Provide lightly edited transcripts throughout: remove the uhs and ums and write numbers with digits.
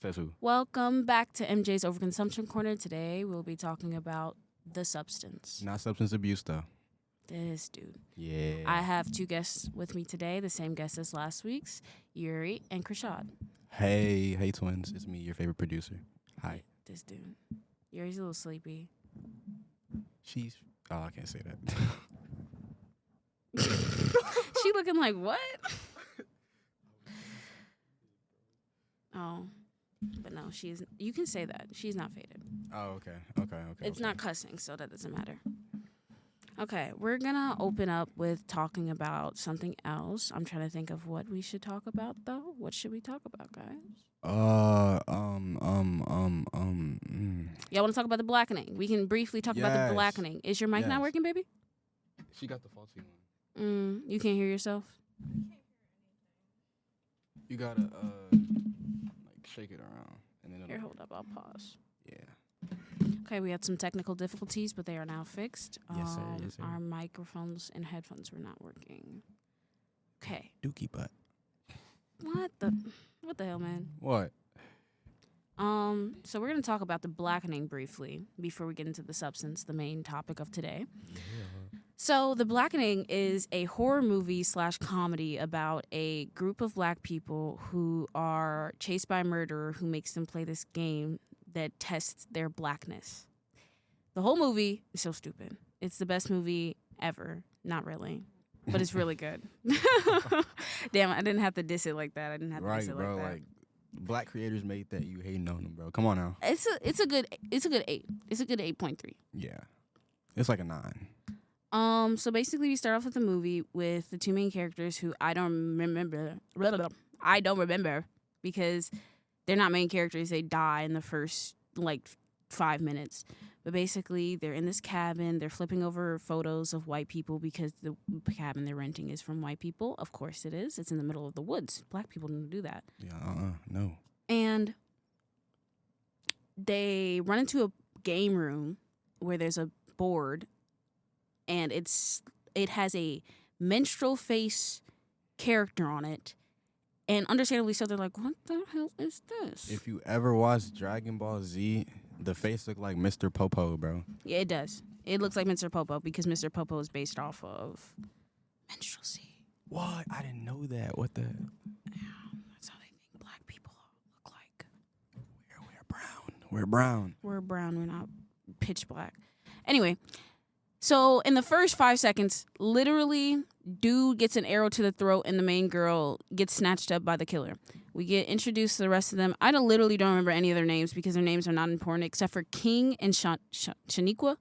Says who? Welcome back to MJ's Overconsumption Corner. Today we'll be talking about the substance. Not substance abuse, though. This dude. Yeah. I have two guests with me today, the same guests as last week's, Yuri and Krishad. Hey, twins. It's me, your favorite producer. Hi. This dude. Yuri's a little sleepy. I can't say that. She looking like, what? Oh. But no, you can say that. She's not faded. Oh, okay. It's not cussing, so that doesn't matter. Okay, we're gonna open up with talking about something else. I'm trying to think of what we should talk about, though. What should we talk about, guys? Y'all want to talk about the blackening? We can briefly talk about the blackening. Is your mic not working, baby? She got the faulty one. You can't hear yourself? You gotta, like, shake it around. And then Here, hold up. I'll pause. Yeah. Okay, we had some technical difficulties, but they are now fixed. Yes, sir. Yes, sir. Our microphones and headphones were not working. Okay. Dookie butt. What the hell, man? What? So we're going to talk about the blackening briefly before we get into the substance, the main topic of today. Yeah. So the blackening is a horror movie / comedy about a group of black people who are chased by a murderer who makes them play this game that tests their blackness. The whole movie is so stupid. It's the best movie ever. Not really. But it's really good. Damn, I didn't have to diss it like that. I didn't have to diss it bro, like that. Like, black creators made that. You hating on them, bro. Come on now. It's a good 8. It's a good 8.3. Yeah. It's like a 9. So basically we start off with the movie with the two main characters who I don't remember because they're not main characters. They die in the first, 5 minutes. But basically, they're in this cabin. They're flipping over photos of white people because the cabin they're renting is from white people. Of course it is. It's in the middle of the woods. Black people don't do that. Yeah, no. And they run into a game room where there's a board, and it has a minstrel face character on it. And understandably so, they're like, what the hell is this? If you ever watched Dragon Ball Z, the face looked like Mr. Popo, bro. Yeah, it does. It looks like Mr. Popo because Mr. Popo is based off of minstrelsy. What? I didn't know that. What the? Yeah, that's how they think black people look like. We're brown. We're brown. We're brown. We're not pitch black. Anyway, so in the first 5 seconds, literally, dude gets an arrow to the throat and the main girl gets snatched up by the killer. We get introduced to the rest of them. I literally don't remember any of their names because their names are not important except for King and Shaniqua.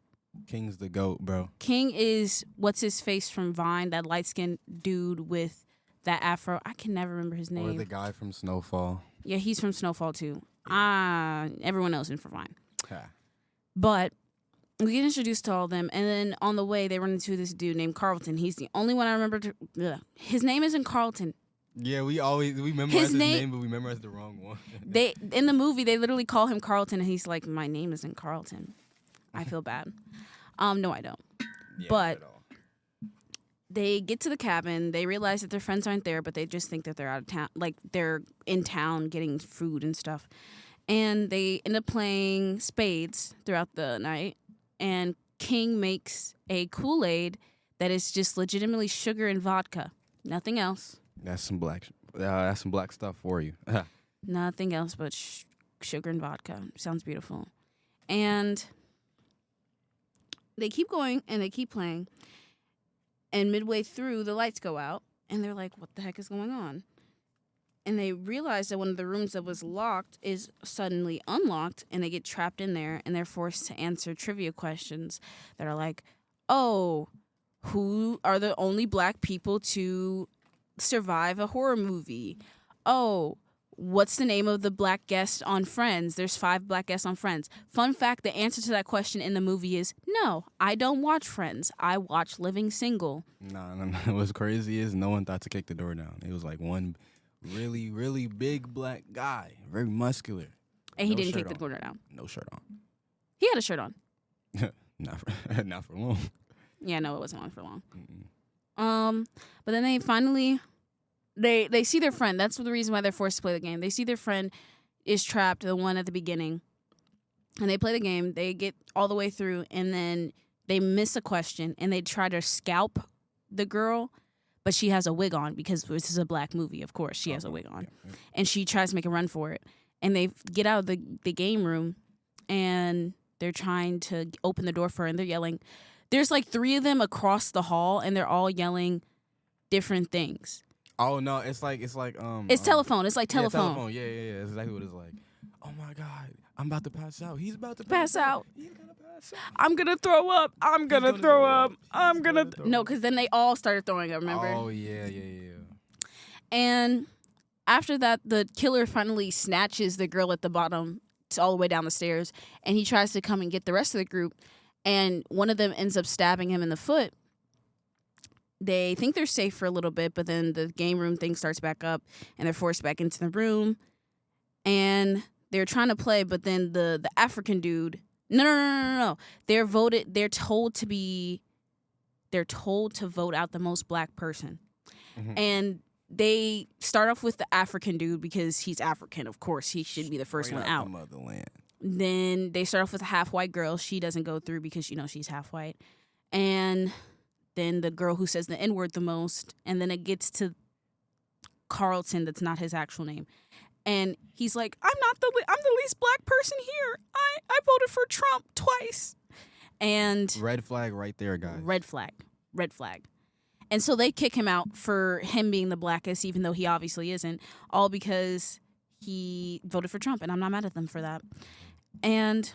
King's the GOAT, bro. King is what's his face from Vine, that light-skinned dude with that afro. I can never remember his name. Or the guy from Snowfall. Yeah, he's from Snowfall too. Everyone else in for Vine. Ha. But we get introduced to all of them, and then on the way, they run into this dude named Carlton. He's the only one I remember. His name isn't Carlton. Yeah, we memorize his name, but we memorize the wrong one. In the movie, they literally call him Carlton, and he's like, my name isn't Carlton. I feel bad. No, I don't. Yeah, but they get to the cabin. They realize that their friends aren't there, but they just think that they're out of town. Like, they're in town getting food and stuff. And they end up playing spades throughout the night. And King makes a Kool-Aid that is just legitimately sugar and vodka. Nothing else. That's some black stuff for you. Nothing else but sugar and vodka. Sounds beautiful. And they keep going and they keep playing. And midway through, the lights go out. And they're like, what the heck is going on? And they realize that one of the rooms that was locked is suddenly unlocked. And they get trapped in there. And they're forced to answer trivia questions that are like, oh, who are the only black people to survive a horror movie? Oh, what's the name of the black guest on Friends? There's 5 black guests on Friends. Fun fact, the answer to that question in the movie is no, I don't watch Friends. I watch Living Single. Nah. What's crazy is no one thought to kick the door down. It was like one really, really big black guy, very muscular. And he didn't kick the door down. No shirt on. He had a shirt on. Not for long. Yeah, no, it wasn't on for long. Mm-mm. But then they finally, they see their friend. That's the reason why they're forced to play the game. They see their friend is trapped, the one at the beginning. And they play the game. They get all the way through, and then they miss a question, and they try to scalp the girl, but she has a wig on because this is a black movie, of course. She has a wig on. Yeah. And she tries to make a run for it. And they get out of the game room, and they're trying to open the door for her, and they're yelling. There's like 3 of them across the hall, and they're all yelling different things. Oh no, it's like it's telephone. It's like telephone. Yeah, telephone. Yeah. That's exactly what it's like. Oh my God, I'm about to pass out. He's about to pass out. He's gonna pass out. I'm gonna throw up. I'm gonna throw up. I'm gonna no, because then they all started throwing up. Remember? Oh yeah. And after that, the killer finally snatches the girl at the bottom all the way down the stairs, and he tries to come and get the rest of the group. And one of them ends up stabbing him in the foot. They think they're safe for a little bit, but then the game room thing starts back up, and they're forced back into the room. And they're trying to play, but then the African dude, no. They're told to vote out the most black person. Mm-hmm. And they start off with the African dude because he's African. Of course, he should be the first one out. Motherland. Then they start off with a half-white girl. She doesn't go through because, she's half-white. And then the girl who says the N-word the most. And then it gets to Carlton. That's not his actual name. And he's like, I'm the least black person here. I voted for Trump twice. And red flag right there, guys. Red flag. And so they kick him out for him being the blackest, even though he obviously isn't, all because he voted for Trump, and I'm not mad at them for that. And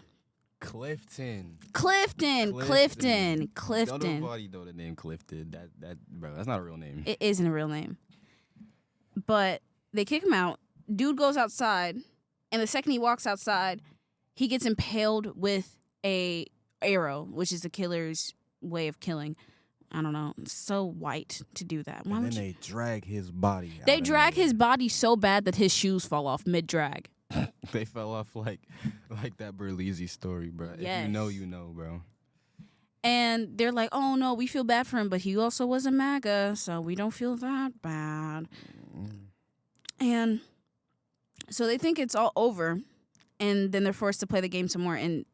Clifton. Don't nobody know the name Clifton. That bro, that's not a real name. It isn't a real name. But they kick him out. Dude goes outside, and the second he walks outside, he gets impaled with a arrow, which is the killer's way of killing. I don't know. It's so white to do that. Why and then they drag his body out. They drag his body so bad that his shoes fall off mid-drag. They fell off like that Berlizzi story, bro. Yes. If you know, you know, bro. And they're like, oh, no, we feel bad for him, but he also was a MAGA, so we don't feel that bad. And so they think it's all over, and then they're forced to play the game some more, and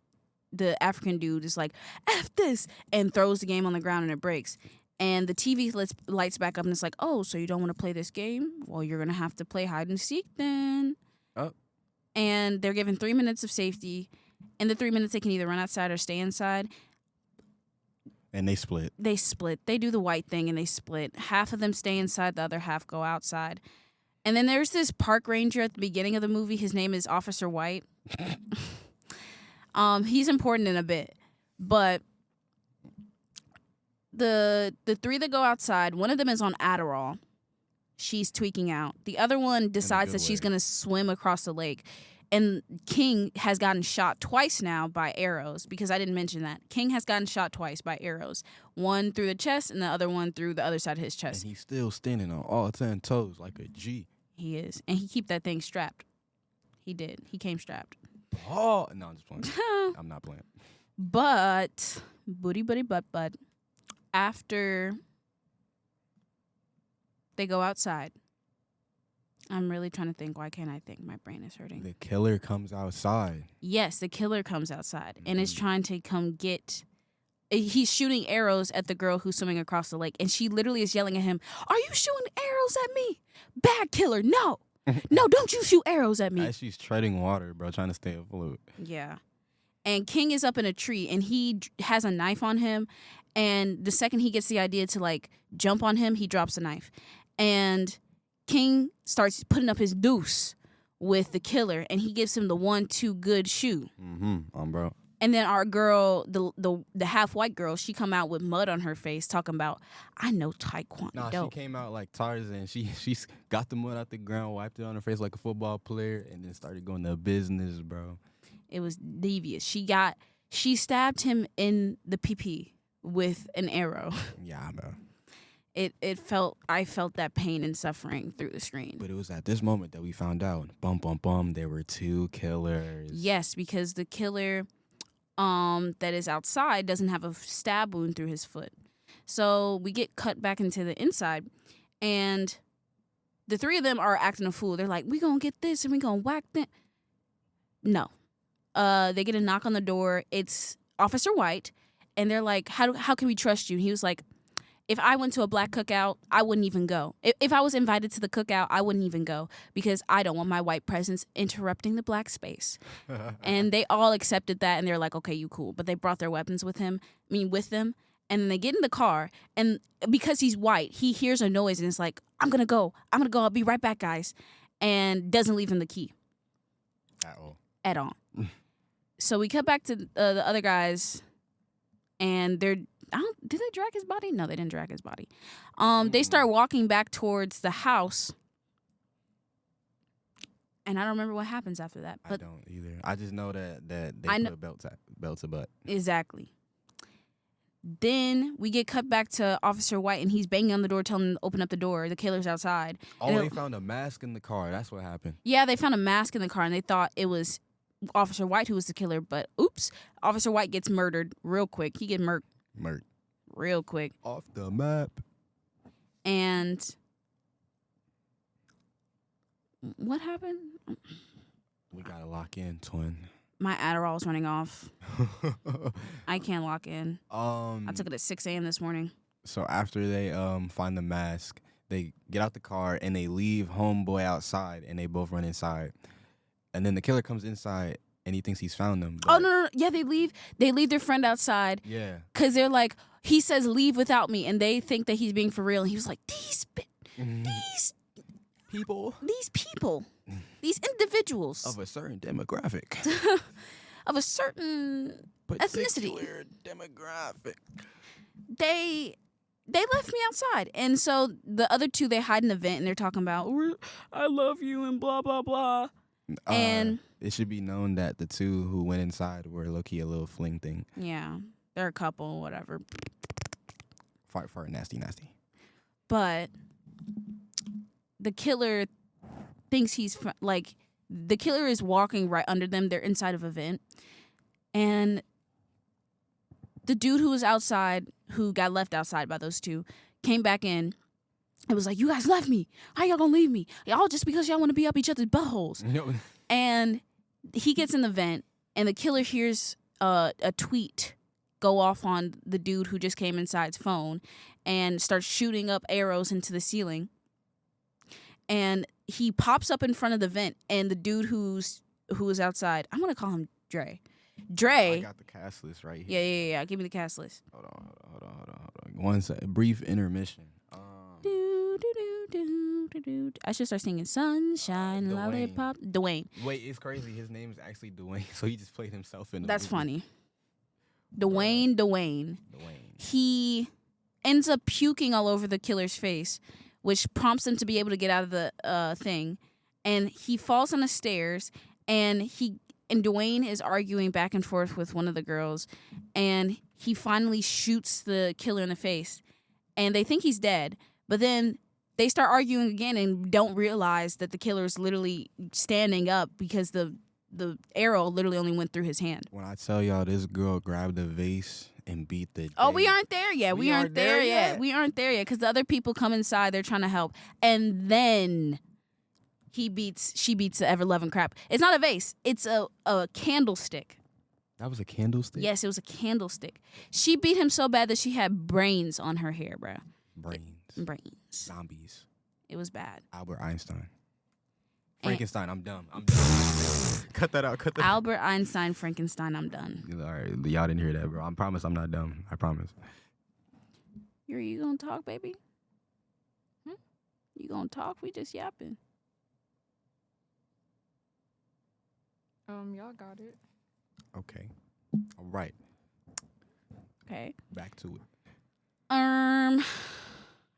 the African dude is like, F this, and throws the game on the ground, and it breaks. And the TV lights back up, and it's like, oh, so you don't want to play this game? Well, you're going to have to play hide and seek then. Oh. And they're given 3 minutes of safety. In the 3 minutes, they can either run outside or stay inside. And they split. They do the white thing, and they split. Half of them stay inside, the other half go outside. And then there's this park ranger at the beginning of the movie. His name is Officer White. He's important in a bit. But the 3 that go outside, one of them is on Adderall. She's tweaking out. The other one decides that she's going to swim across the lake. And King has gotten shot twice now by arrows, because I didn't mention that. King has gotten shot twice by arrows. One through the chest and the other one through the other side of his chest. And he's still standing on all 10 toes like a G. He is. And he keep that thing strapped. He did. He came strapped. Oh, no, I'm just playing. I'm not playing. But, but, after they go outside, I'm really trying to think. Why can't I think? My brain is hurting. The killer comes outside. Yes, the killer comes outside and is trying to come get. He's shooting arrows at the girl who's swimming across the lake, and she literally is yelling at him, "Are you shooting arrows at me? Bad killer, no. No, don't you shoot arrows at me." As she's treading water, bro, trying to stay afloat. Yeah. And King is up in a tree, and he has a knife on him, and the second he gets the idea to, like, jump on him, he drops the knife. And King starts putting up his deuce with the killer, and he gives him the 1-2 good shoe. Bro. And then our girl, the half-white girl, she come out with mud on her face talking about, I know Taekwondo. Nah, she came out like Tarzan. She got the mud out the ground, wiped it on her face like a football player, and then started going to business, bro. It was devious. She stabbed him in the PP with an arrow. Yeah, bro. I felt that pain and suffering through the screen. But it was at this moment that we found out, bum, bum, bum, there were 2 killers. Yes, because the killer that is outside doesn't have a stab wound through his foot. So we get cut back into the inside, and the 3 of them are acting a fool. They're like, we gonna get this and we gonna whack that. No. They get a knock on the door. It's Officer White, and they're like, how can we trust you? And he was like, if I went to a black cookout, I wouldn't even go. If I was invited to the cookout, I wouldn't even go because I don't want my white presence interrupting the black space. And they all accepted that, and they're like, okay, you cool. But they brought their weapons with them, and then they get in the car, and because he's white, he hears a noise, and it's like, I'm gonna go, I'll be right back, guys, and doesn't leave him the key. At all. So we cut back to the other guys, and did they drag his body? No, they didn't drag his body. They start walking back towards the house, and I don't remember what happens after that. But I don't either. I just know that they put belt to butt. Exactly. Then we get cut back to Officer White, and he's banging on the door, telling them to open up the door. The killer's outside. Oh, they found a mask in the car. That's what happened. Yeah, they found a mask in the car, and they thought it was Officer White who was the killer. But oops, Officer White gets murdered real quick. He gets murked real quick. Off the map. And what happened? We gotta lock in, twin. My Adderall's running off. I can't lock in. I took it at 6 a.m. this morning. So after they find the mask, they get out the car and they leave homeboy outside, and they both run inside. And then the killer comes inside and he thinks he's found them. Oh no! Yeah, they leave their friend outside. Yeah. Cause they're like, he says leave without me, and they think that he's being for real. And he was like, these people, these individuals of a certain demographic, of a certain ethnicity, demographic. They left me outside, and so the other two, they hide in the vent, and they're talking about I love you and blah blah blah. And it should be known that the two who went inside were low-key a little fling thing. Yeah, they're a couple, whatever. Fart, nasty. But the killer thinks the killer is walking right under them. They're inside of a vent. And the dude who was outside, who got left outside by those two, came back in. It was like, you guys left me. How y'all gonna leave me? Y'all just because y'all want to be up each other's buttholes. No. And he gets in the vent, and the killer hears a tweet go off on the dude who just came inside's phone and starts shooting up arrows into the ceiling. And he pops up in front of the vent, and the dude who was outside, I'm gonna call him Dre. I got the cast list right here. Yeah. Give me the cast list. Hold on. 1 second. Brief intermission. I should start singing Sunshine, Lollipop. Dwayne. Wait, it's crazy. His name is actually Dwayne, so he just played himself in the That's movie. funny. Dwayne. He ends up puking all over the killer's face, which prompts him to be able to get out of the thing. And he falls on the stairs, and Dwayne is arguing back and forth with one of the girls, and he finally shoots the killer in the face. And they think he's dead, but then they start arguing again and don't realize that the killer is literally standing up because the arrow literally only went through his hand. When I tell y'all this girl grabbed a vase and beat the Oh, we aren't there yet. We aren't there yet. We aren't there yet because the other people come inside. They're trying to help. And then she beats the ever-loving crap. It's not a vase. It's a candlestick. That was a candlestick? Yes, it was a candlestick. She beat him so bad that she had brains on her hair, bro. Brains. Zombies. It was bad. Albert Einstein. Frankenstein, I'm dumb. Cut that out. Albert Einstein, Frankenstein, I'm done. All right, y'all didn't hear that, bro. I promise I'm not dumb. I promise. You gonna talk, baby? You gonna talk? We just yapping. Y'all got it. Okay. All right. Okay. Back to it.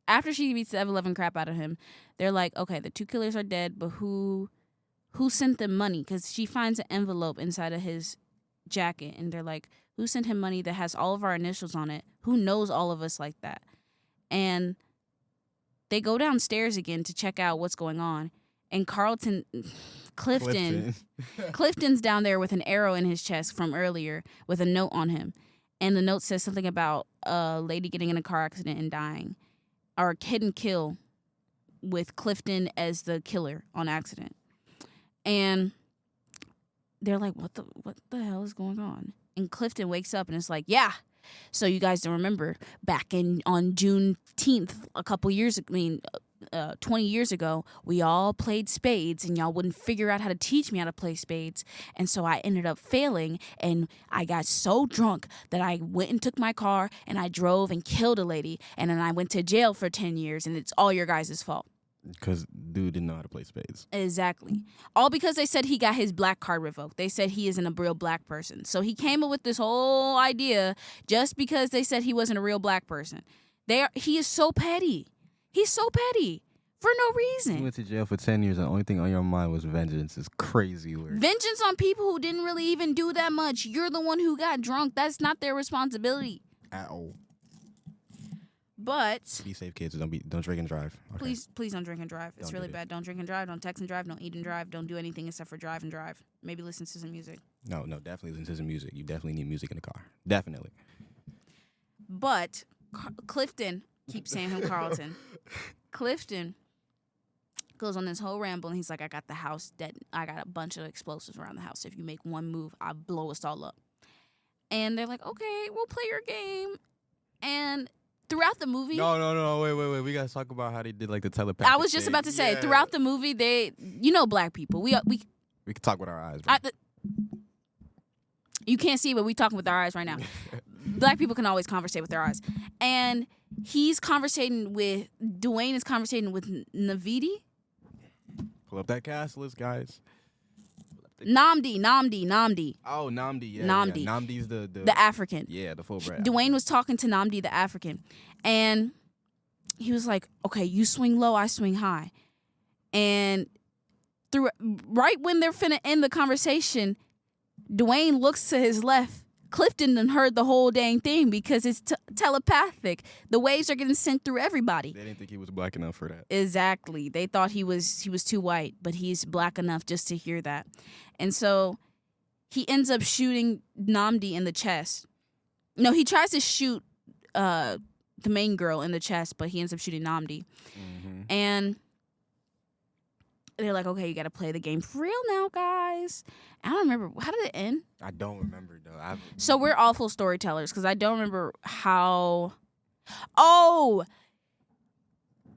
After she beats the ever-loving crap out of him, they're like, okay, the two killers are dead, but who sent them money? Because she finds an envelope inside of his jacket, and they're like, who sent him money that has all of our initials on it? Who knows all of us like that? And they go downstairs again to check out what's going on, and Clifton's down there with an arrow in his chest from earlier with a note on him. And the note says something about a lady getting in a car accident and dying. Or hit and kill with Clifton as the killer on accident. And they're like, what the hell is going on? And Clifton wakes up and it's like, yeah. So you guys don't remember back on Juneteenth a couple years, 20 years ago, we all played spades and y'all wouldn't figure out how to teach me how to play spades. And so I ended up failing and I got so drunk that I went and took my car and I drove and killed a lady. And then I went to jail for 10 years and it's all your guys' fault. Because dude didn't know how to play spades. Exactly. All because they said he got his black card revoked. They said he isn't a real black person. So he came up with this whole idea just because they said he wasn't a real black person. He is so petty. He's so petty for no reason. You went to jail for 10 years and the only thing on your mind was vengeance. It's crazy work. Vengeance on people who didn't really even do that much. You're the one who got drunk. That's not their responsibility. At all. But be safe, kids. Don't drink and drive. Okay. Please don't drink and drive. It's really bad. Don't drink and drive. Don't text and drive. Don't eat and drive. Don't do anything except for drive and drive. Maybe listen to some music. No, definitely listen to some music. You definitely need music in the car. Definitely. But Clifton, keep saying him Carlton. Clifton goes on this whole ramble and he's like, I got the house dead. I got a bunch of explosives around the house. If you make one move, I'll blow us all up. And they're like, okay, we'll play your game. And throughout the movie... No, wait. We gotta talk about how they did like the telepathy. I was just about to say, throughout the movie, black people, we can talk with our eyes, bro. You can't see, but we talking with our eyes right now. Black people can always conversate with their eyes. And Dwayne is conversating with Navidi. Pull up that cast list, guys. Namdi. Oh, Namdi, yeah. Namdi. Yeah. Namdi's the African. Yeah, the full brand. Dwayne was talking to Namdi, the African. And he was like, okay, you swing low, I swing high. And right when they're finna end the conversation, Dwayne looks to his left. Clifton done heard the whole dang thing because it's telepathic. The waves are getting sent through everybody. They didn't think he was black enough for that. Exactly. They thought he was too white, but he's black enough just to hear that. And so he ends up shooting Namdi in the chest. No, he tries to shoot the main girl in the chest, but he ends up shooting Namdi. Mm-hmm. And they're like, okay, you got to play the game for real now, guys. I don't remember. How did it end? I don't remember, though. So we're awful storytellers because I don't remember how... Oh!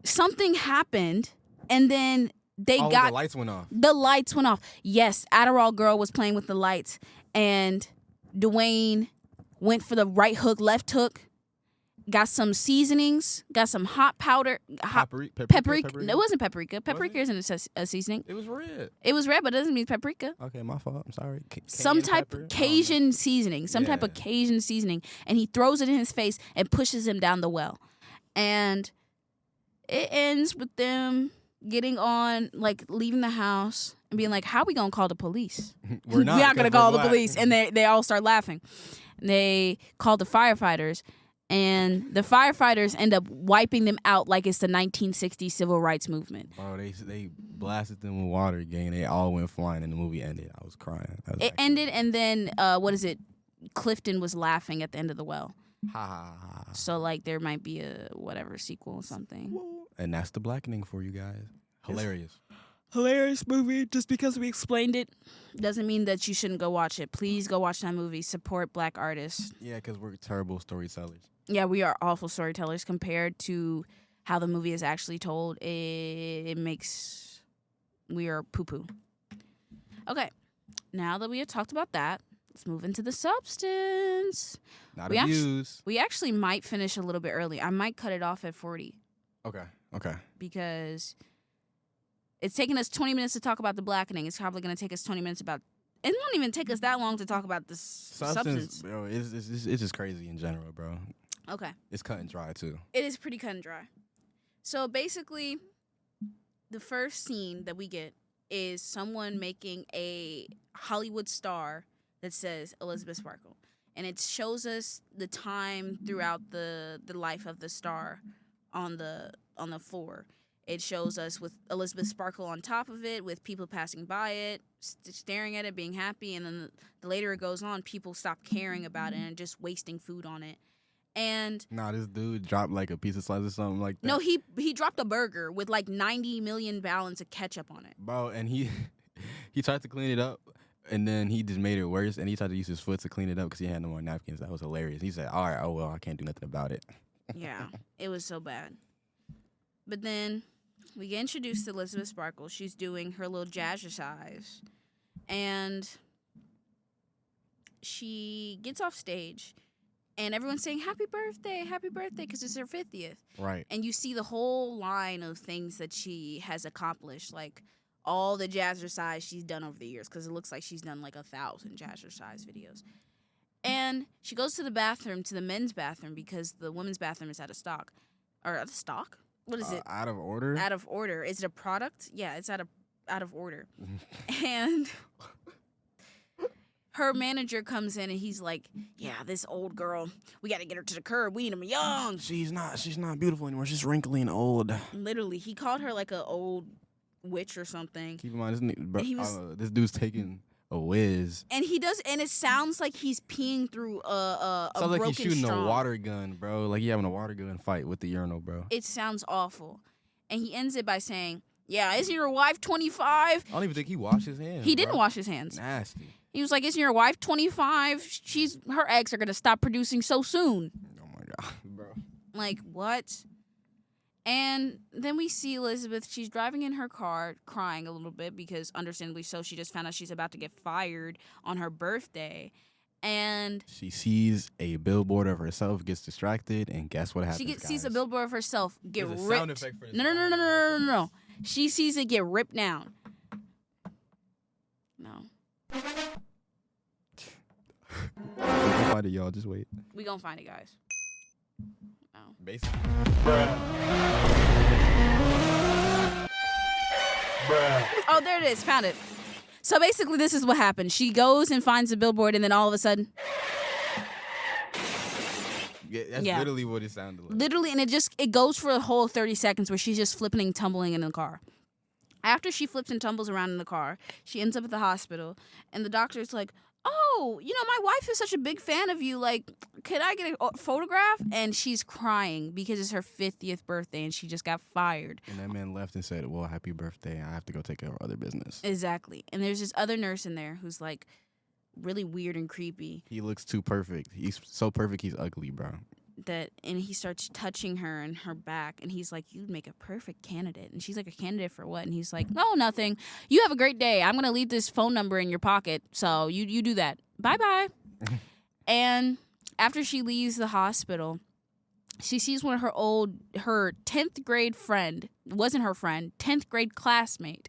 Something happened, and then the lights went off. The lights went off. Yes, Adderall girl was playing with the lights, and Dwayne went for the right hook, left hook, got some seasonings, got some hot powder. Paprika. No, it wasn't paprika. Paprika isn't a seasoning. It was red. It was red, but it doesn't mean paprika. Okay, my fault. I'm sorry. Some type of Cajun seasoning. Type of Cajun seasoning. And he throws it in his face and pushes him down the well. And it ends with them getting on, like, leaving the house and being like, how are we going to call the police? We're not going to call the police. And they all start laughing. They call the firefighters. And the firefighters end up wiping them out like it's the 1960s civil rights movement. Bro, they blasted them with water again. They all went flying and the movie ended. I was crying. It ended and then, Clifton was laughing at the end of the well. Ha ha ha. So, like, there might be a whatever sequel or something. And that's The Blackening for you guys. Hilarious. Hilarious movie. Just because we explained it doesn't mean that you shouldn't go watch it. Please go watch that movie. Support black artists. Yeah, because we're terrible storytellers. Yeah, we are awful storytellers compared to how the movie is actually told. It makes... We are poo-poo. Okay. Now that we have talked about that, let's move into the substance. Not abuse. We actually might finish a little bit early. I might cut it off at 40. Okay. Because it's taken us 20 minutes to talk about The Blackening. It's probably going to take us 20 minutes about... It won't even take us that long to talk about this substance. Bro, it's just crazy in general, bro. Okay. It's cut and dry, too. It is pretty cut and dry. So basically, the first scene that we get is someone making a Hollywood star that says Elizabeth Sparkle. And it shows us the time throughout the life of the star on the floor. It shows us with Elizabeth Sparkle on top of it, with people passing by it, staring at it, being happy. And then the later it goes on, people stop caring about it and just wasting food on it. And this dude dropped like a piece of slice or something like that. No, he dropped a burger with like 90 million gallons of ketchup on it. Bro, and he tried to clean it up, And then he just made it worse, and he tried to use his foot to clean it up because he had no more napkins. That was hilarious. He said, all right, oh, well, I can't do nothing about it. Yeah, it was so bad. But then we get introduced to Elizabeth Sparkle. She's doing her little jazzercise. And she gets off stage. And everyone's saying, happy birthday, because it's her 50th. Right. And you see the whole line of things that she has accomplished, like all the jazzercise she's done over the years, because it looks like she's done like 1,000 jazzercise videos. And she goes to the bathroom, to the men's bathroom, because the women's bathroom is out of stock. Or out of stock? What is it? Out of order? Out of order. Is it a product? Yeah, it's out of order. And her manager comes in and he's like, yeah, this old girl, we got to get her to the curb. We need them young. She's not beautiful anymore. She's wrinkly and old. Literally, he called her like an old witch or something. Keep in mind, this dude's taking a whiz. And he does, and it sounds like he's peeing through a sounds broken like he's shooting straw. a water gun, bro. Like he having a water gun fight with the urinal, bro. It sounds awful. And he ends it by saying, yeah, isn't your wife 25? I don't even think he washed his hands. He didn't wash his hands. Nasty. He was like, isn't your wife 25? Her eggs are going to stop producing so soon. Oh, my God, bro. Like, what? And then we see Elizabeth. She's driving in her car, crying a little bit because, understandably so, she just found out she's about to get fired on her birthday. And she sees a billboard of herself, gets distracted, and guess what happens, She sees a billboard of herself get There's a ripped. sound effect for this. No. She sees it get ripped down. No. We'll find it, y'all. Just wait. We gonna find it, guys. No. Basically. Oh, there it is. Found it. So basically, this is what happened. She goes and finds the billboard, and then all of a sudden... Yeah, that's literally what it sounded like. Literally, and it goes for a whole 30 seconds where she's just flipping and tumbling in the car. After she flips and tumbles around in the car, she ends up at the hospital, and the doctor's like, oh, my wife is such a big fan of you. Like, could I get a photograph? And she's crying because it's her 50th birthday, and she just got fired. And that man left and said, well, happy birthday. I have to go take care of other business. Exactly. And there's this other nurse in there who's, like, really weird and creepy. He looks too perfect. He's so perfect, he's ugly, bro. And he starts touching her and her back, and he's like, you'd make a perfect candidate. And she's like, a candidate for what? And he's like, oh, nothing. You have a great day. I'm going to leave this phone number in your pocket, so you do that. Bye-bye. And after she leaves the hospital, she sees one of her 10th grade friend, wasn't her friend, 10th grade classmate.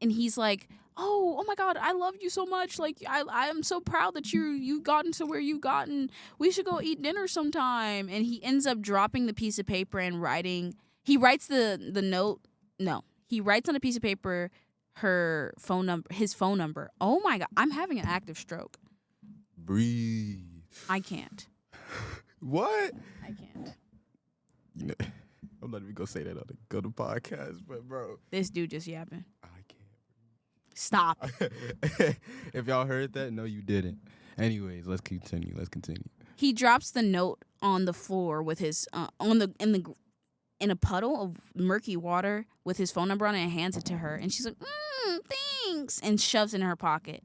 And he's like, oh my God, I love you so much. Like, I am so proud that you've gotten to where you've gotten. We should go eat dinner sometime. And he ends up dropping the piece of paper and writing. He writes the note. No, he writes on a piece of paper his phone number. Oh my God, I'm having an active stroke. Breathe. I can't. What? I can't. I'm not even gonna say that on the podcast, but bro, This dude just yapping. I can't. Stop. If y'all heard that, no, you didn't. Anyways, let's continue. He drops the note on the floor with his in a puddle of murky water with his phone number on it and hands it to her. And she's like, thanks, and shoves it in her pocket.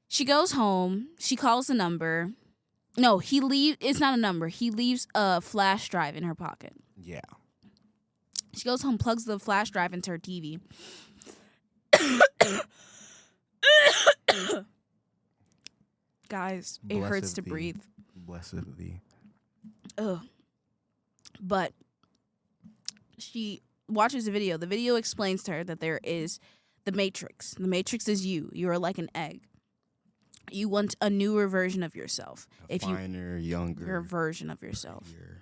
She goes home. She calls the number. No, it's not a number. He leaves a flash drive in her pocket. Yeah. She goes home, plugs the flash drive into her TV. Guys, it hurts to breathe. Blessed thee. Ugh. But she watches the video. The video explains to her that there is the Matrix. The Matrix is you. You are like an egg. You want a newer version of yourself. Finer, younger. Your version of yourself. Happier.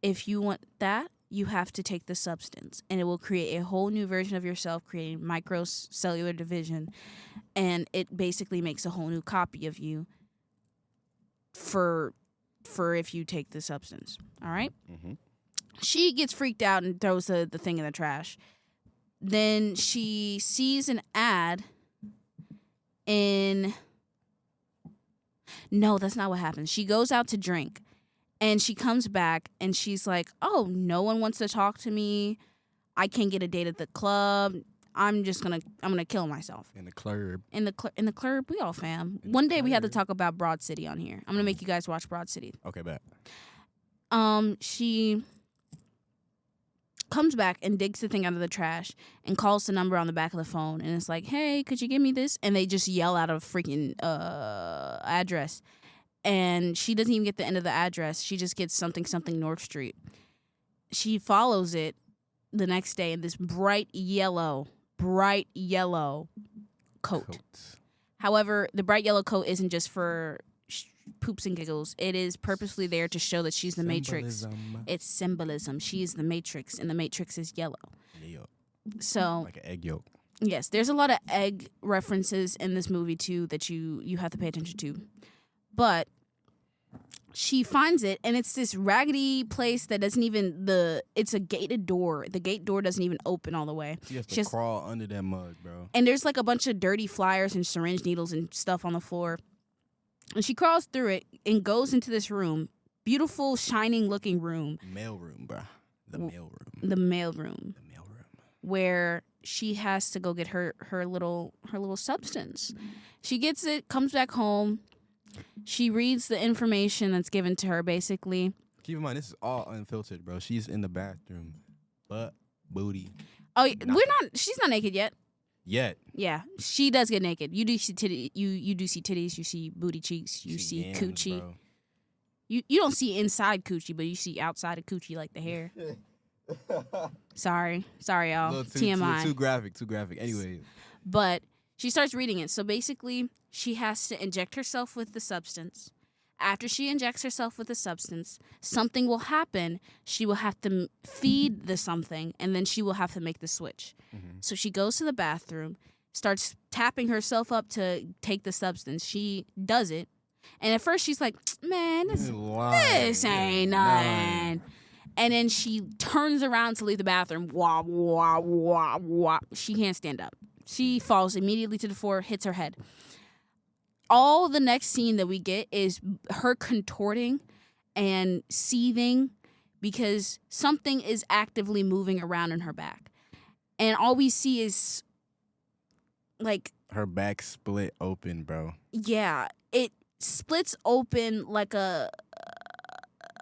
If you want that, you have to take the substance, and it will create a whole new version of yourself, creating microcellular division, and it basically makes a whole new copy of you for if you take the substance. All right? Mm-hmm. She gets freaked out and throws the thing in the trash. Then she sees an ad in... No, that's not what happens. She goes out to drink. And she comes back and she's like, oh, no one wants to talk to me. I can't get a date at the club. I'm gonna kill myself. In the club. In the club, we all fam. In the One day we have to club. talk about Broad City on here. I'm gonna make you guys watch Broad City. Okay, bet. She comes back and digs the thing out of the trash and calls the number on the back of the phone, and it's like, hey, could you give me this? And they just yell out a freaking address, and she doesn't even get the end of the address. She just gets something North Street. She follows it the next day in this bright yellow coat. Coats. However, the bright yellow coat isn't just for poops and giggles. It is purposely there to show that she's the Matrix. It's symbolism. She is the Matrix, and the Matrix is yellow. Yeah. So, Like an egg yolk. yes, there's a lot of egg references in this movie too that you have to pay attention to. But she finds it, and it's this raggedy place that doesn't even it's a gated door. The gate door doesn't even open all the way. She has to crawl under that mug, bro. And there's like a bunch of dirty flyers and syringe needles and stuff on the floor. And she crawls through it and goes into this room. Beautiful, shining looking room. Mail room, bro. The mail room. The mail room. The mail room. Where she has to go get her little substance. She gets it, comes back home. She reads the information that's given to her, basically. Keep in mind, this is all unfiltered, bro. She's in the bathroom. Butt, booty. Oh, she's not naked yet. Yet. Yeah, she does get naked. You do see titties. You do see titties. You see booty cheeks. You see yams, coochie. bro. You don't see inside coochie, but you see outside of coochie, like the hair. Sorry, y'all. TMI. Too graphic. Anyway. But she starts reading it. So basically, she has to inject herself with the substance. After she injects herself with the substance, something will happen. She will have to feed the something, and then she will have to make the switch. Mm-hmm. So she goes to the bathroom, starts tapping herself up to take the substance. She does it. And at first she's like, man, this ain't nothing. And then she turns around to leave the bathroom. Wah, wah, wah, wah. She can't stand up. She falls immediately to the floor, hits her head. All the next scene that we get is her contorting and seething because something is actively moving around in her back. And all we see is, like... her back split open, bro. Yeah. It splits open like a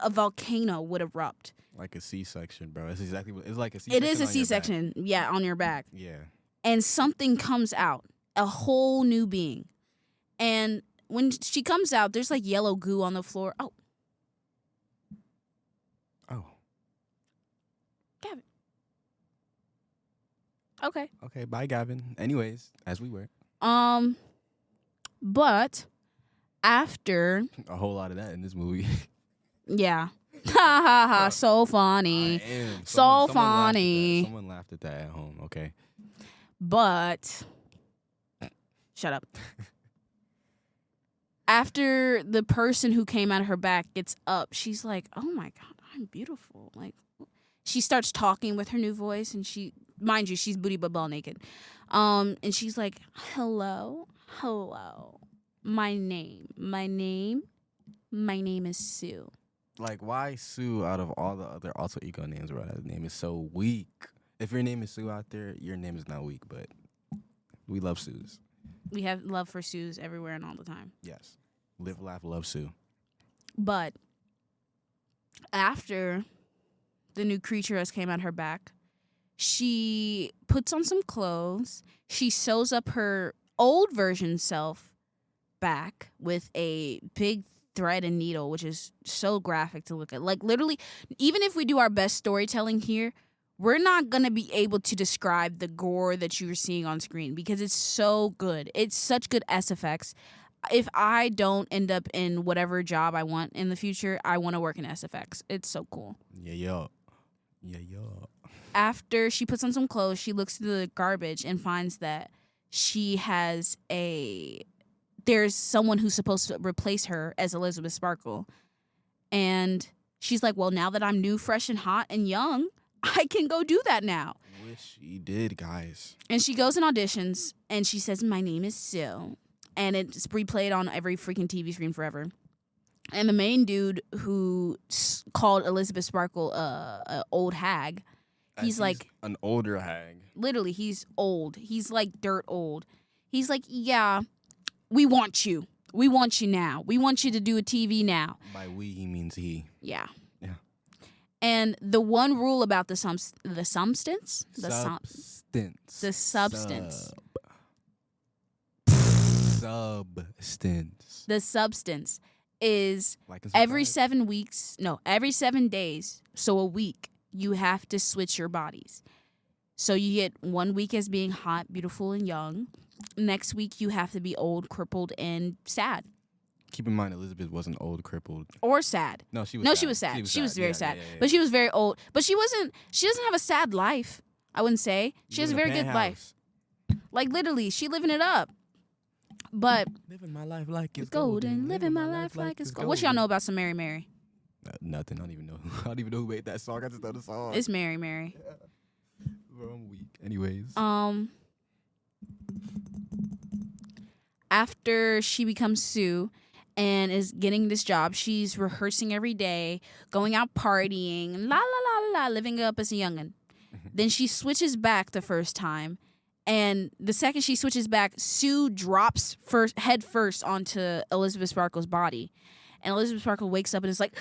volcano would erupt. Like a C-section, bro. It's exactly what... It's like a C-section. It is a C-section, yeah, on your back. Yeah. And something comes out. A whole new being. And when she comes out, there's like yellow goo on the floor. Oh. Gavin. Okay. Okay, bye, Gavin. Anyways, as we were. But after... a whole lot of that in this movie. Yeah. Ha ha ha. So funny. So funny. Someone laughed at that at home, okay? But... Shut up. After the person who came out of her back gets up, she's like, oh my God, I'm beautiful. Like, she starts talking with her new voice, and mind you, she's booty but ball naked. And she's like, hello, my name is Sue. Like, why Sue out of all the other alter ego names, bro? That name is so weak. If your name is Sue out there, your name is not weak, but we love Sues. We have love for Sues everywhere and all the time. Yes. Live, laugh, love Sue. But after the new creature has came out her back, she puts on some clothes. She sews up her old version self back with a big thread and needle, which is so graphic to look at. Like, literally, even if we do our best storytelling here, we're not going to be able to describe the gore that you're seeing on screen because it's so good. It's such good SFX. If I don't end up in whatever job I want in the future, I want to work in SFX. It's so cool. Yeah. After she puts on some clothes, she looks through the garbage and finds that she has there's someone who's supposed to replace her as Elizabeth Sparkle. And she's like, well, now that I'm new, fresh, and hot and young, I can go do that now. Wish she did, guys. And she goes and auditions, and she says, my name is Sue. And it's replayed on every freaking TV screen forever. And the main dude who called Elizabeth Sparkle a old hag, He's like an older hag. literally, he's old. He's like dirt old. He's like, yeah, we want you. We want you now. We want you to do a TV now. By we, he means he. Yeah. Yeah. And the one rule about the substance, the substance, is every 7 weeks, no, every 7 days, so a week, you have to switch your bodies. So you get 1 week as being hot, beautiful, and young. Next week, you have to be old, crippled, and sad. Keep in mind, Elizabeth wasn't old, crippled, or sad. No, she was. No, sad. she was sad. She was very sad. Yeah. But she was very old. But she wasn't. She doesn't have a sad life. I wouldn't say she has a very good life. Like literally, she living it up. But living my life like it's golden. Living my life like it's golden. What y'all know about some Mary Mary? Nothing. I don't even know. I don't even know who made that song. I just know the song. It's Mary Mary. Bro, I'm weak. Anyways. After she becomes Sue and is getting this job, she's rehearsing every day, going out partying, la la la la, living up as a youngin'. Then she switches back the first time, and the second she switches back, Sue drops head first onto Elizabeth Sparkle's body, and Elizabeth Sparkle wakes up and is like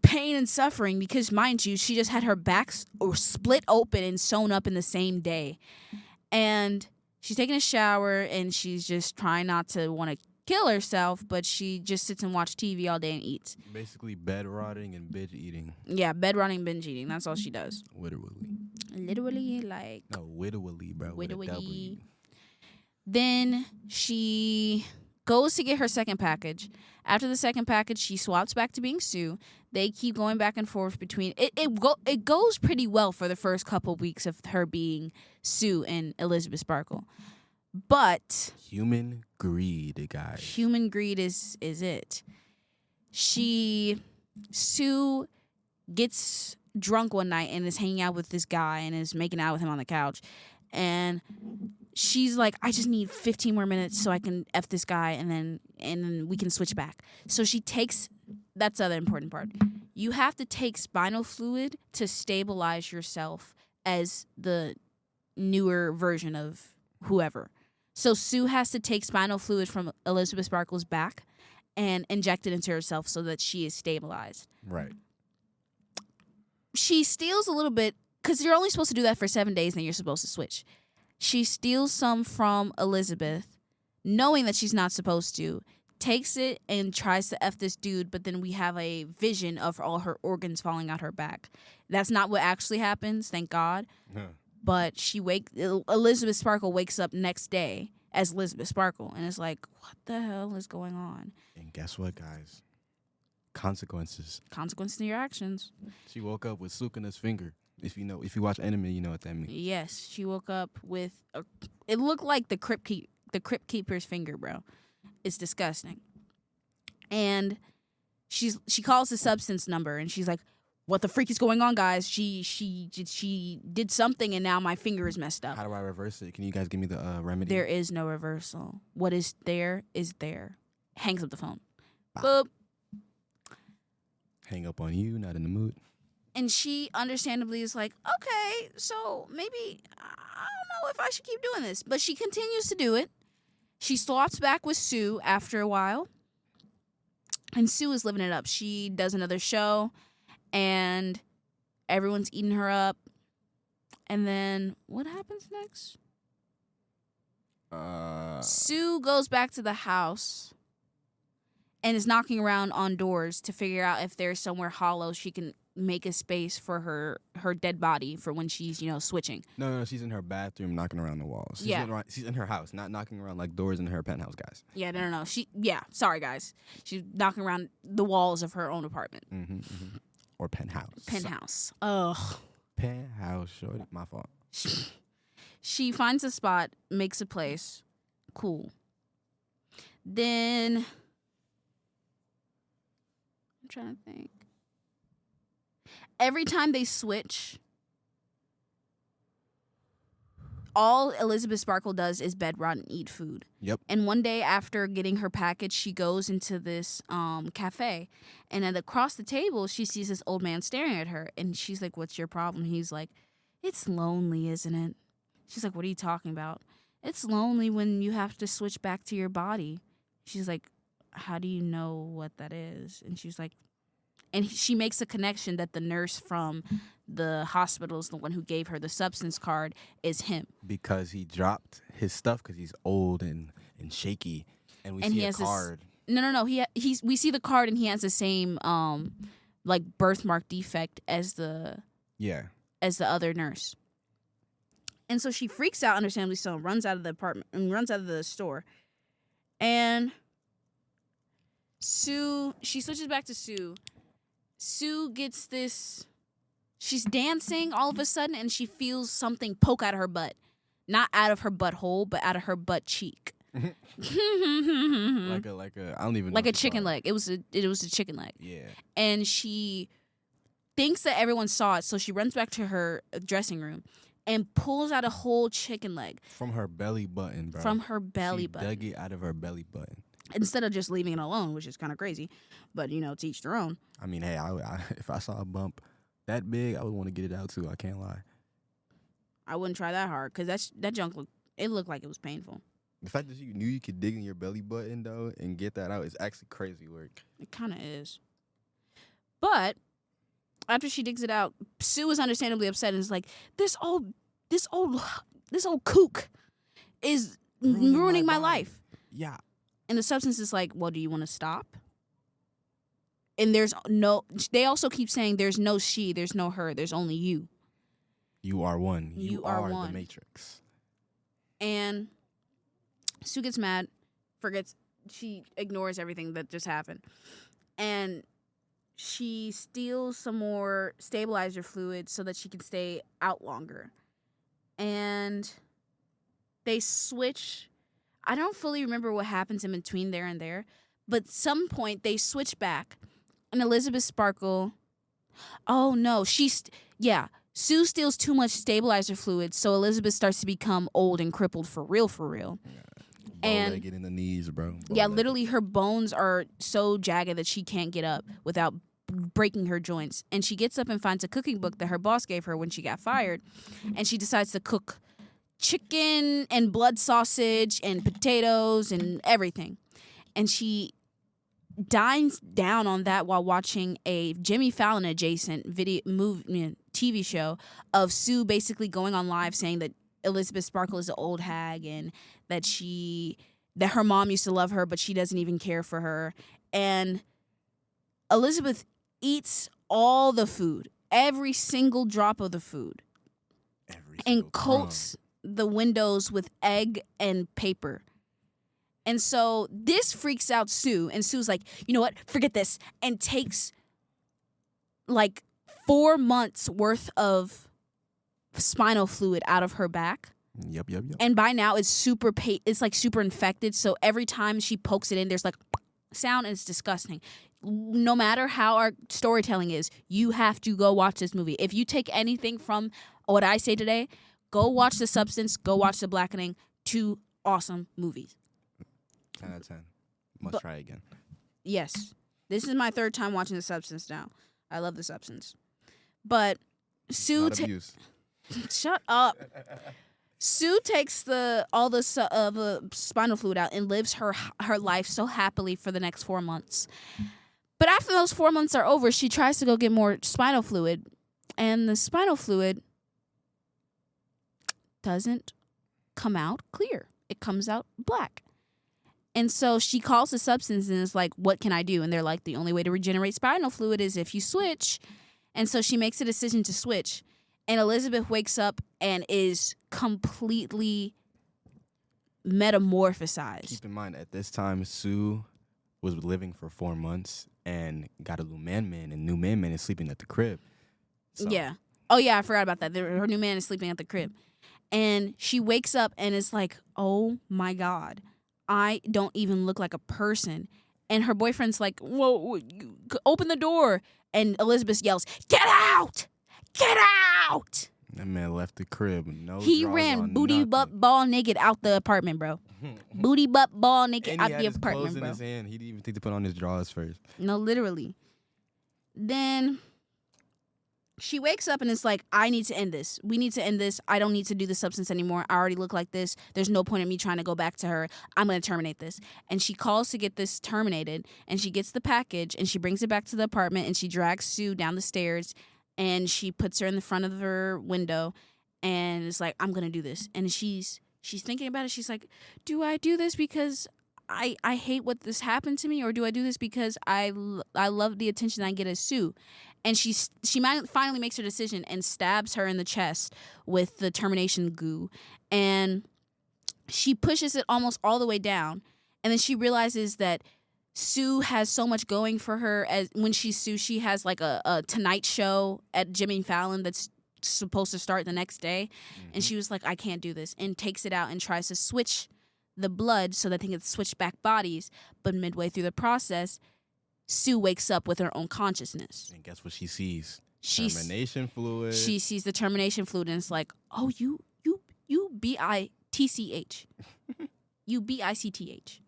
pain and suffering because, mind you, she just had her back split open and sewn up in the same day, and she's taking a shower and she's just trying not to want to kill herself, but she just sits and watches TV all day and eats. Basically bed rotting and binge eating. Yeah, bed rotting, binge eating. That's all she does. Literally, like... No, wittily, bro. Wittily. Then she goes to get her second package. After the second package, she swaps back to being Sue. They keep going back and forth between... It goes pretty well for the first couple weeks of her being Sue and Elizabeth Sparkle. But... human greed, guys. Human greed is it. Sue gets drunk one night and is hanging out with this guy and is making out with him on the couch. And she's like, I just need 15 more minutes so I can F this guy and then we can switch back. So she takes... That's the other important part. You have to take spinal fluid to stabilize yourself as the newer version of whoever. So Sue has to take spinal fluid from Elizabeth Sparkle's back and inject it into herself so that she is stabilized. Right. She steals a little bit, because you're only supposed to do that for 7 days, and then you're supposed to switch. She steals some from Elizabeth, knowing that she's not supposed to, takes it and tries to F this dude, but then we have a vision of all her organs falling out her back. That's not what actually happens, thank God. Huh. But Elizabeth Sparkle wakes up next day as Elizabeth Sparkle and is like, what the hell is going on? And guess what, guys? Consequences. Consequences to your actions. She woke up with Sukuna's finger. If you watch anime, you know what that means. Yes, she woke up with it looked like the Crypt Keeper's finger, bro. It's disgusting. And she calls the substance number and she's like, what the freak is going on, guys? She did something and now my finger is messed up. How do I reverse it? Can you guys give me the remedy? There is no reversal. What is there is there. Hangs up the phone. Wow. Boop. Hang up on you, not in the mood. And she understandably is like, okay, so maybe I don't know if I should keep doing this. But she continues to do it. She swaps back with Sue after a while. And Sue is living it up. She does another show. And everyone's eating her up. And then what happens next? Sue goes back to the house and is knocking around on doors to figure out if there's somewhere hollow she can make a space for her dead body for when she's, switching. No, she's in her bathroom knocking around the walls. She's in her house, not knocking around like doors in her penthouse, guys. Yeah, no. Sorry, guys. She's knocking around the walls of her own apartment. Mm-hmm. Or penthouse. Penthouse. Ugh. Penthouse, shorty. My fault. She finds a spot, makes a place. Cool. Then I'm trying to think. Every time they switch, all Elizabeth Sparkle does is bed rot and eat food. Yep. And one day after getting her package, she goes into this cafe. And across the table, she sees this old man staring at her. And she's like, what's your problem? He's like, It's lonely, isn't it? She's like, what are you talking about? It's lonely when you have to switch back to your body. She's like, how do you know what that is? And she's like, she makes a connection that the nurse from the hospital is the one who gave her the substance card is him. Because he dropped his stuff because he's old and shaky. And we see a card. No. We see the card and he has the same like birthmark defect as the other nurse. And so she freaks out, understandably so, and runs out of the apartment and runs out of the store. And Sue, she switches back to Sue. Sue gets this, she's dancing all of a sudden and she feels something poke out of her butt. Not out of her butthole, but out of her butt cheek. like a I don't even know. Like a chicken leg. It was a chicken leg. Yeah. And she thinks that everyone saw it, so she runs back to her dressing room and pulls out a whole chicken leg. From her belly button, bro. From her belly button. She dug it out of her belly button. Instead of just leaving it alone, which is kind of crazy. But, to each their own. I mean, hey, if I saw a bump that big, I would want to get it out too. I can't lie. I wouldn't try that hard because that junk looked like it was painful. The fact that you knew you could dig in your belly button, though, and get that out is actually crazy work. It kind of is. But after she digs it out, Sue is understandably upset and is like, this old kook is ruining my life. Yeah. And the substance is like, well, do you want to stop? And they also keep saying there's no she, there's no her, there's only you. You are one. You are one. The Matrix. And Sue gets mad, she ignores everything that just happened. And she steals some more stabilizer fluid so that she can stay out longer. And they switch. I don't fully remember what happens in between there and there, but at some point they switch back. And Elizabeth Sparkle, oh no, Sue steals too much stabilizer fluid, so Elizabeth starts to become old and crippled for real. Yeah. And get in the knees, bro. Literally her bones are so jagged that she can't get up without breaking her joints. And she gets up and finds a cooking book that her boss gave her when she got fired, and she decides to cook chicken and blood sausage and potatoes and everything. And she dines down on that while watching a Jimmy Fallon adjacent TV show of Sue basically going on live saying that Elizabeth Sparkle is an old hag and that her mom used to love her but she doesn't even care for her. And Elizabeth eats all the food, every single drop of the food, and coats the windows with egg and paper. And so this freaks out Sue, and Sue's like, you know what? Forget this, and takes like 4 months worth of spinal fluid out of her back. Yep. And by now it's super infected, so every time she pokes it in, there's like sound, and it's disgusting. No matter how our storytelling is, you have to go watch this movie. If you take anything from what I say today, go watch The Substance, go watch The Blackening. 2 awesome movies. 10 out of 10. Must try again. Yes. This is my 3rd time watching The Substance now. I love The Substance. But Sue... Shut up. Sue takes all the spinal fluid out and lives her life so happily for the next 4 months. But after those 4 months are over, she tries to go get more spinal fluid. And the spinal fluid doesn't come out clear. It comes out black. And so she calls The Substance and is like, what can I do? And they're like, the only way to regenerate spinal fluid is if you switch. And so she makes a decision to switch. And Elizabeth wakes up and is completely metamorphosized. Keep in mind, at this time, Sue was living for 4 months and got a new man, and new man is sleeping at the crib. So. Yeah. Oh, yeah, I forgot about that. Her new man is sleeping at the crib. And she wakes up and is like, oh, my God. I don't even look like a person. And her boyfriend's like, whoa, open the door. And Elizabeth yells, get out! Get out! That man left the crib. He ran booty butt ball naked out the apartment, bro. Booty butt ball naked out the apartment, bro. In his hand. He didn't even think to put on his drawers first. No, literally. Then She wakes up and is like, I need to end this. We need to end this. I don't need to do the substance anymore. I already look like this. There's no point in me trying to go back to her. I'm going to terminate this. And she calls to get this terminated, and she gets the package, and she brings it back to the apartment, and she drags Sue down the stairs, and she puts her in the front of her window, and is like, I'm going to do this. And she's thinking about it. She's like, do I do this because I hate what this happened to me, or do I do this because I love the attention I get as Sue? And she finally makes her decision and stabs her in the chest with the termination goo. And she pushes it almost all the way down. And then she realizes that Sue has so much going for her. As when she's Sue, she has like a Tonight Show at Jimmy Fallon that's supposed to start the next day. Mm-hmm. And she was like, I can't do this. And takes it out and tries to switch the blood so that they can switch back bodies. But midway through the process, Sue wakes up with her own consciousness. And guess what she sees? Termination fluid. She sees the termination fluid, and it's like, oh, you BITCH. You BICTH.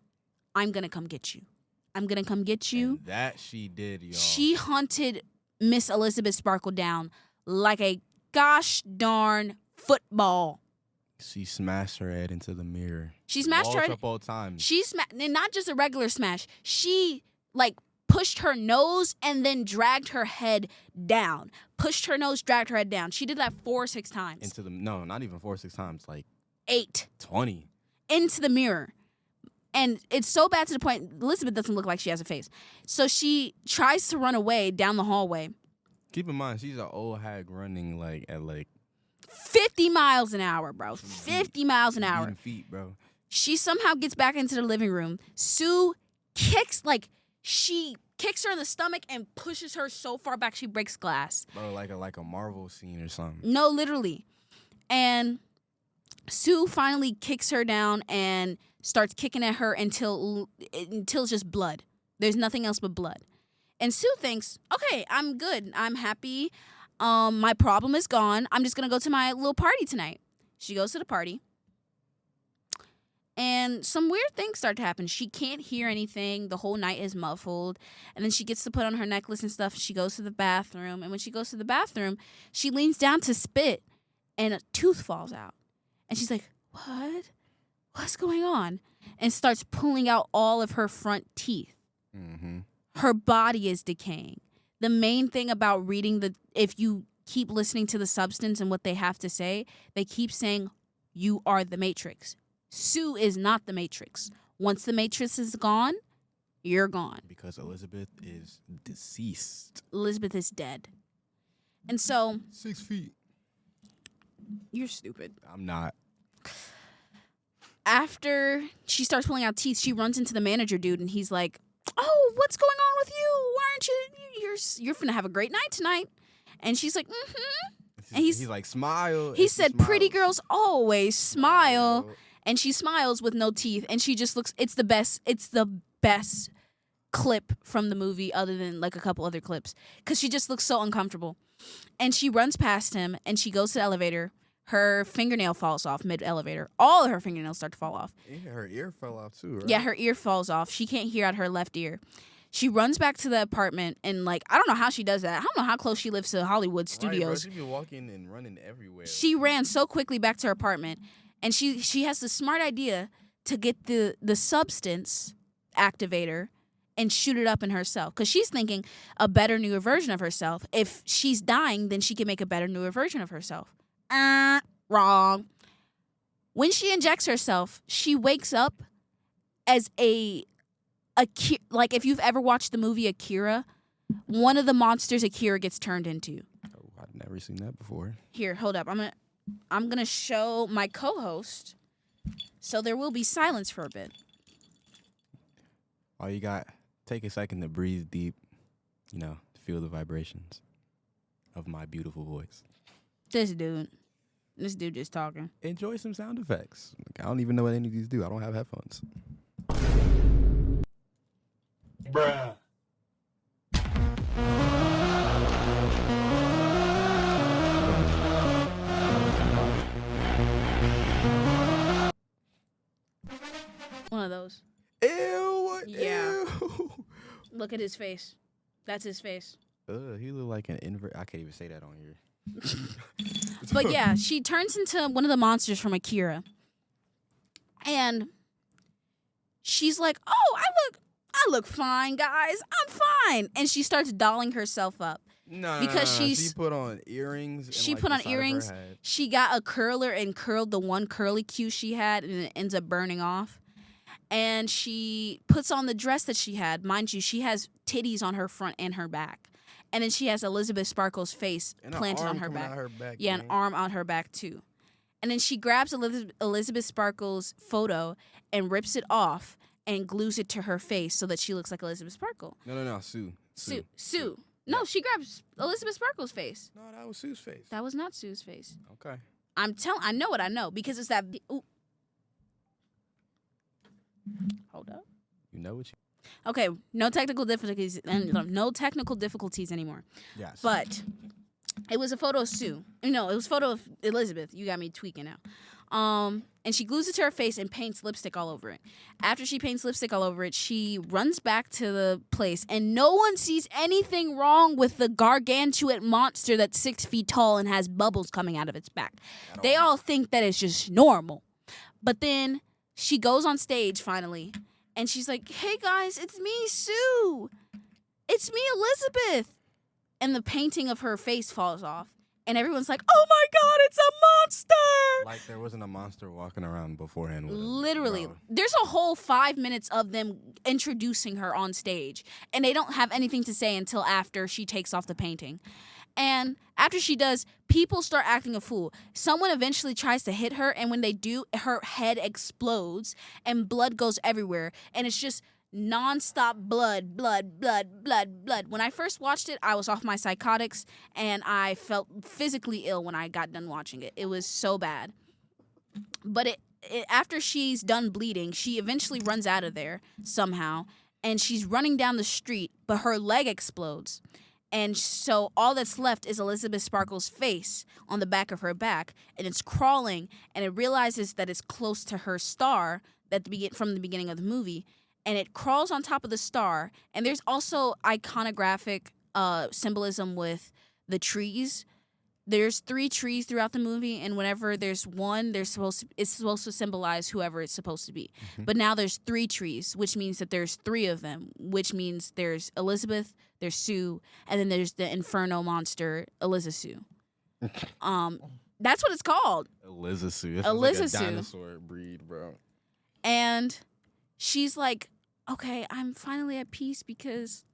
I'm going to come get you. I'm going to come get you. And that she did, y'all. She hunted Miss Elizabeth Sparkle down like a gosh darn football. She smashed her head into the mirror. She smashed her head. Multiple times. And not just a regular smash. She, like, pushed her nose and then dragged her head down. Pushed her nose, dragged her head down. She did that 4 or 6 times. No, not even 4 or 6 times. Like 8. 20. Into the mirror. And it's so bad to the point Elizabeth doesn't look like she has a face. So she tries to run away down the hallway. Keep in mind, she's an old hag running at 50 miles an hour, bro. 50 miles an hour. Feet, bro. She somehow gets back into the living room. Sue she kicks her in the stomach and pushes her so far back she breaks glass. Bro, like a Marvel scene or something. No, literally. And Sue finally kicks her down and starts kicking at her until it's just blood. There's nothing else but blood. And Sue thinks, okay, I'm good. I'm happy. My problem is gone. I'm just going to go to my little party tonight. She goes to the party. And some weird things start to happen. She can't hear anything. The whole night is muffled. And then she gets to put on her necklace and stuff. She goes to the bathroom. And when she goes to the bathroom, she leans down to spit. And a tooth falls out. And she's like, what? What's going on? And starts pulling out all of her front teeth. Mm-hmm. Her body is decaying. The main thing about reading if you keep listening to the Substance and what they have to say, they keep saying, you are the Matrix. Sue is not the Matrix. Once the Matrix is gone, you're gone. Because Elizabeth is deceased. Elizabeth is dead. And so... 6 feet. You're stupid. I'm not. After she starts pulling out teeth, she runs into the manager dude, and he's like, oh, what's going on with you? Why aren't you're finna have a great night tonight? And she's like, mm-hmm. And he's like, smile. He said, pretty girls always smile. And she smiles with no teeth, and she just looks, it's the best clip from the movie other than like a couple other clips, because she just looks so uncomfortable. And she runs past him, and she goes to the elevator. Her fingernail falls off mid-elevator. All of her fingernails start to fall off. Yeah, her ear fell off too, right? Yeah, her ear falls off. She can't hear out her left ear. She runs back to the apartment, and I don't know how she does that. I don't know how close she lives to Hollywood studios. Right, bro, she be walking and running everywhere. She ran so quickly back to her apartment, and she has the smart idea to get the substance activator and shoot it up in herself, because she's thinking a better, newer version of herself. If she's dying, then she can make a better, newer version of herself. Wrong. When she injects herself, she wakes up as like if you've ever watched the movie Akira, one of the monsters Akira gets turned into. Oh, I've never seen that before. Here, hold up. I'm gonna show my co-host, so there will be silence for a bit. All you got, take a second to breathe deep, feel the vibrations of my beautiful voice. This dude just talking. Enjoy some sound effects. I don't even know what any of these do. I don't have headphones. Bruh. One of those. Ew. Yeah. Ew. Look at his face. That's his face. He looked like an invert. I can't even say that on here. But yeah, she turns into one of the monsters from Akira. And she's like, "Oh, I look fine, guys. I'm fine." And she starts dolling herself up. Because she put on earrings. And she like put the on side of earrings. her head. She got a curler and curled the one curly cue she had, and it ends up burning off. And she puts on the dress that she had. Mind you, she has titties on her front and her back. And then she has Elizabeth Sparkle's face And planted an arm on her coming back. out her back. Yeah, man. an arm on her back too. And then she grabs Elizabeth Sparkle's photo and rips it off and glues it to her face so that she looks like Elizabeth Sparkle. No. Sue. No, she grabs Elizabeth Sparkle's face. No, that was Sue's face. That was not Sue's face. Okay. I know what I know because it's that. Ooh. Hold up. You know what you. Okay, no technical difficulties anymore. Yes. But it was a photo of Sue. No, it was a photo of Elizabeth. You got me tweaking now. And she glues it to her face and paints lipstick all over it. After she paints lipstick all over it, she runs back to the place, and no one sees anything wrong with the gargantuan monster that's 6 feet tall and has bubbles coming out of its back. They all think that it's just normal. But then she goes on stage finally, and she's like, "Hey guys, it's me, Sue. It's me, Elizabeth." And the painting of her face falls off. And everyone's like, "Oh my God, it's a monster!" Like there wasn't a monster walking around beforehand. With Literally. bro. There's a whole 5 minutes of them introducing her on stage. And they don't have anything to say until after she takes off the painting. And after she does, people start acting a fool. Someone eventually tries to hit her, and when they do, her head explodes and blood goes everywhere. And it's just nonstop blood. When I first watched it, I was off my psychotics, and I felt physically ill when I got done watching it. It was so bad. But after she's done bleeding, she eventually runs out of there somehow, and she's running down the street, but her leg explodes. And so all that's left is Elizabeth Sparkle's face on the back of her back, and it's crawling, and it realizes that it's close to her star from the beginning of the movie, and it crawls on top of the star. And there's also iconographic symbolism with the trees. There's 3 trees throughout the movie, and whenever there's one, it's supposed to symbolize whoever it's supposed to be. Mm-hmm. But now there's 3 trees, which means that there's 3 of them, which means there's Elizabeth, there's Sue, and then there's the inferno monster, Eliza-Sue. That's what it's called. Eliza-Sue. It's Eliza-Sue. like a dinosaur breed, bro. And she's like, "Okay, I'm finally at peace because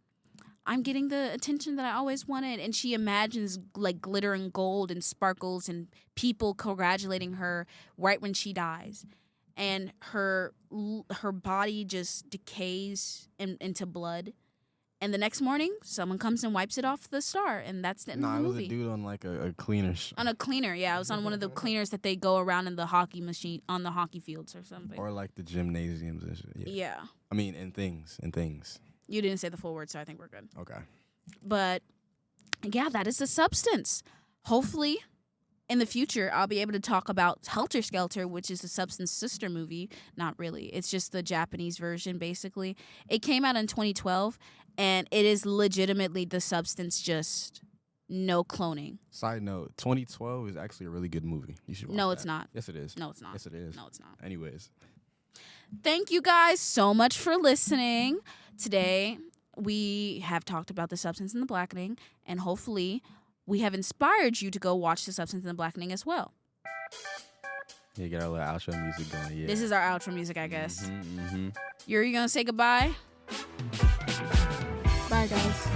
I'm getting the attention that I always wanted." And she imagines like glittering gold and sparkles and people congratulating her right when she dies. And her body just decays into blood. And the next morning, someone comes and wipes it off the star, and that's the end of the It was movie. a dude on like a cleaner. On a cleaner, yeah. I was on one of the cleaners that they go around in the hockey machine, on the hockey fields or something. Or like the gymnasiums and shit. Yeah. I mean, and things. You didn't say the full word, so I think we're good. Okay. But yeah, that is The Substance. Hopefully, in the future, I'll be able to talk about Helter Skelter, which is the Substance sister movie. Not really. It's just the Japanese version, basically. It came out in 2012, and it is legitimately The Substance, just no cloning. Side note, 2012 is actually a really good movie. You should watch No, that. it's not. Yes, it is. No, it's not. Yes, it is. No, it's not. Anyways. Thank you guys so much for listening. Today, we have talked about The Substance and The Blackening, and hopefully we have inspired you to go watch The Substance and The Blackening as well. Yeah, get our little outro music going. Yeah. This is our outro music, I guess. Mm-hmm. You're going to say goodbye? Bye, guys.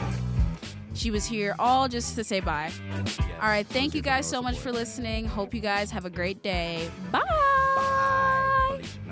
She was here all just to say bye. Yes. All right, thank This you is guys our so much support. for listening. Hope you guys have a great day. Bye.